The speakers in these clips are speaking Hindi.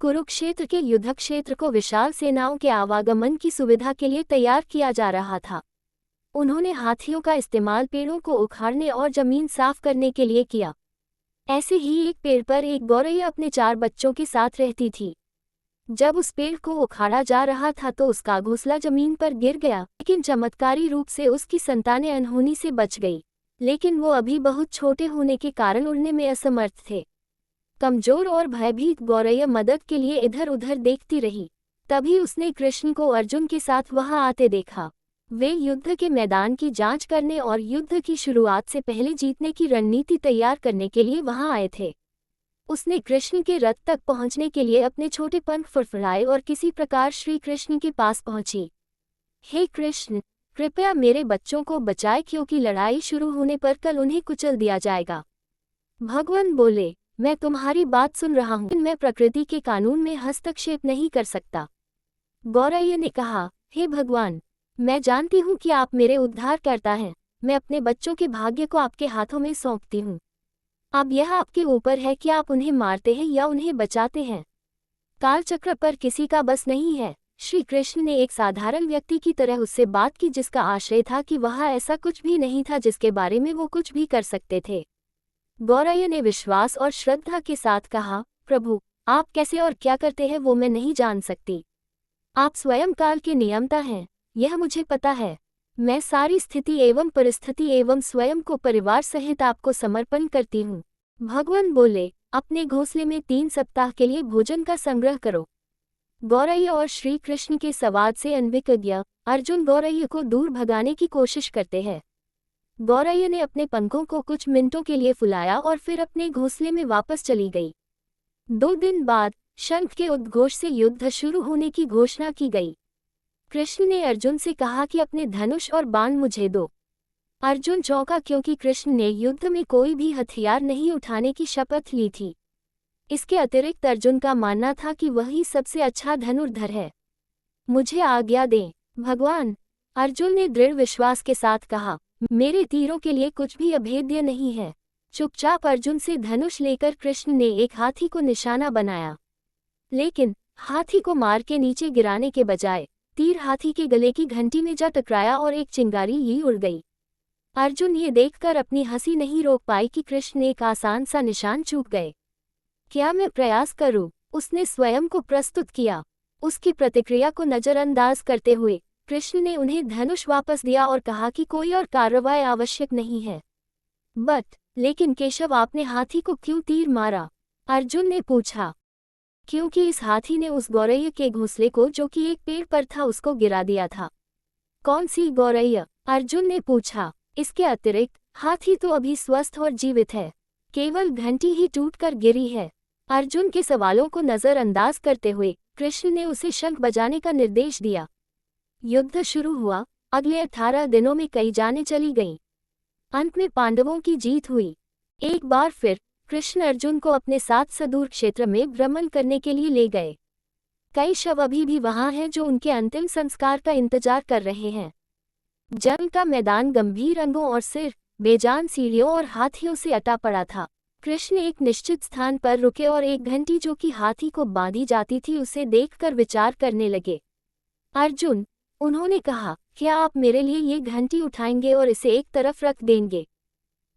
कुरुक्षेत्र के युद्ध क्षेत्र को विशाल सेनाओं के आवागमन की सुविधा के लिए तैयार किया जा रहा था। उन्होंने हाथियों का इस्तेमाल पेड़ों को उखाड़ने और जमीन साफ करने के लिए किया। ऐसे ही एक पेड़ पर एक गौरैया अपने 4 बच्चों के साथ रहती थी। जब उस पेड़ को उखाड़ा जा रहा था तो उसका घोंसला जमीन पर गिर गया, लेकिन चमत्कारी रूप से उसकी संतानें अनहोनी से बच गई। लेकिन वो अभी बहुत छोटे होने के कारण उड़ने में असमर्थ थे। कमजोर और भयभीत गौरैया मदद के लिए इधर उधर देखती रही। तभी उसने कृष्ण को अर्जुन के साथ वहां आते देखा। वे युद्ध के मैदान की जांच करने और युद्ध की शुरुआत से पहले जीतने की रणनीति तैयार करने के लिए वहां आए थे। उसने कृष्ण के रथ तक पहुंचने के लिए अपने छोटे पंख फड़फड़ाए और किसी प्रकार श्री कृष्ण के पास पहुंची। हे कृष्ण, कृपया मेरे बच्चों को बचाए, क्योंकि लड़ाई शुरू होने पर कल उन्हें कुचल दिया जाएगा। भगवान बोले, मैं तुम्हारी बात सुन रहा हूँ, मैं प्रकृति के कानून में हस्तक्षेप नहीं कर सकता। गौरैया ने कहा, हे भगवान, मैं जानती हूँ कि आप मेरे उद्धार करता हैं। मैं अपने बच्चों के भाग्य को आपके हाथों में सौंपती हूँ। अब यह आपके ऊपर है कि आप उन्हें मारते हैं या उन्हें बचाते हैं। कालचक्र पर किसी का बस नहीं है। श्री कृष्ण ने एक साधारण व्यक्ति की तरह उससे बात की, जिसका आशय था कि वह ऐसा कुछ भी नहीं था जिसके बारे में वो कुछ भी कर सकते थे। गौरैया ने विश्वास और श्रद्धा के साथ कहा, प्रभु, आप कैसे और क्या करते हैं वो मैं नहीं जान सकती। आप स्वयं काल के नियंता हैं, यह मुझे पता है। मैं सारी स्थिति एवं परिस्थिति एवं स्वयं को परिवार सहित आपको समर्पण करती हूँ। भगवान बोले, अपने घोंसले में 3 सप्ताह के लिए भोजन का संग्रह करो। गौरैया और श्री कृष्ण के संवाद से अनभिज्ञ अर्जुन गौरैया को दूर भगाने की कोशिश करते हैं। गौरैया ने अपने पंखों को कुछ मिनटों के लिए फुलाया और फिर अपने घोंसले में वापस चली गई। 2 दिन बाद शंख के उद्घोष से युद्ध शुरू होने की घोषणा की गई। कृष्ण ने अर्जुन से कहा कि अपने धनुष और बाण मुझे दो। अर्जुन चौंका, क्योंकि कृष्ण ने युद्ध में कोई भी हथियार नहीं उठाने की शपथ ली थी। इसके अतिरिक्त अर्जुन का मानना था कि वही सबसे अच्छा धनुर्धर है। मुझे आज्ञा दें भगवान, अर्जुन ने दृढ़ विश्वास के साथ कहा, मेरे तीरों के लिए कुछ भी अभेद्य नहीं है। चुपचाप अर्जुन से धनुष लेकर कृष्ण ने एक हाथी को निशाना बनाया, लेकिन हाथी को मार के नीचे गिराने के बजाय तीर हाथी के गले की घंटी में जा टकराया और एक चिंगारी ही उड़ गई। अर्जुन ये देखकर अपनी हंसी नहीं रोक पाई कि कृष्ण एक आसान सा निशान चूक गए। क्या मैं प्रयास करूं? उसने स्वयं को प्रस्तुत किया। उसकी प्रतिक्रिया को नजरअंदाज करते हुए कृष्ण ने उन्हें धनुष वापस दिया और कहा कि कोई और कार्रवाई आवश्यक नहीं है। लेकिन केशव, आपने हाथी को क्यों तीर मारा? अर्जुन ने पूछा। क्योंकि इस हाथी ने उस गौरैया के घोंसले को, जो कि एक पेड़ पर था, उसको गिरा दिया था। कौन सी गौरैया? अर्जुन ने पूछा। इसके अतिरिक्त हाथी तो अभी स्वस्थ और जीवित है, केवल घंटी ही टूटकर गिरी है। अर्जुन के सवालों को नजरअंदाज करते हुए कृष्ण ने उसे शंख बजाने का निर्देश दिया। युद्ध शुरू हुआ। अगले 18 दिनों में कई जानें चली गईं। अंत में पांडवों की जीत हुई। एक बार फिर कृष्ण अर्जुन को अपने साथ सुदूर क्षेत्र में भ्रमण करने के लिए ले गए। कई शव अभी भी वहां हैं जो उनके अंतिम संस्कार का इंतजार कर रहे हैं। जंग का मैदान गंभीर अंगों और सिर, बेजान सीढ़ियों और हाथियों से अटा पड़ा था। कृष्ण एक निश्चित स्थान पर रुके और एक घंटी जो कि हाथी को बांधी जाती थी उसे देखकर विचार करने लगे। अर्जुन, उन्होंने कहा, क्या आप मेरे लिए ये घंटी उठाएंगे और इसे एक तरफ रख देंगे?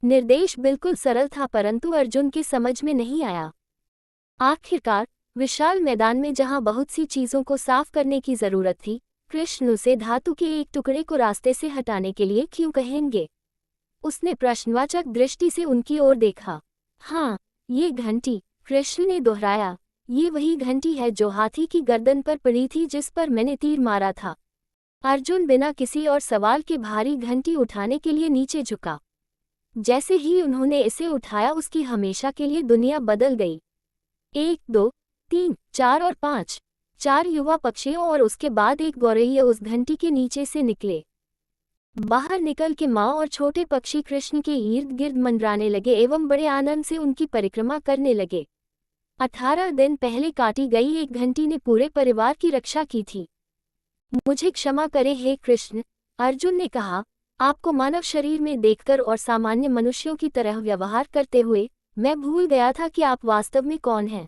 निर्देश बिल्कुल सरल था, परंतु अर्जुन की समझ में नहीं आया। आखिरकार विशाल मैदान में जहां बहुत सी चीजों को साफ करने की जरूरत थी, कृष्ण उसे धातु के एक टुकड़े को रास्ते से हटाने के लिए क्यों कहेंगे? उसने प्रश्नवाचक दृष्टि से उनकी ओर देखा। हाँ, ये घंटी, कृष्ण ने दोहराया, ये वही घंटी है जो हाथी की गर्दन पर पड़ी थी जिस पर मैंने तीर मारा था। अर्जुन बिना किसी और सवाल के भारी घंटी उठाने के लिए नीचे झुका। जैसे ही उन्होंने इसे उठाया, उसकी हमेशा के लिए दुनिया बदल गई। 1, 2, 3, 4 और 5, 4 युवा पक्षियों और उसके बाद एक गौरैया उस घंटी के नीचे से निकले। बाहर निकल के माँ और छोटे पक्षी कृष्ण के इर्द गिर्द मंडराने लगे एवं बड़े आनंद से उनकी परिक्रमा करने लगे। 18 दिन पहले काटी गई एक घंटी ने पूरे परिवार की रक्षा की थी। मुझे क्षमा करें हे कृष्ण, अर्जुन ने कहा, आपको मानव शरीर में देखकर और सामान्य मनुष्यों की तरह व्यवहार करते हुए मैं भूल गया था कि आप वास्तव में कौन हैं।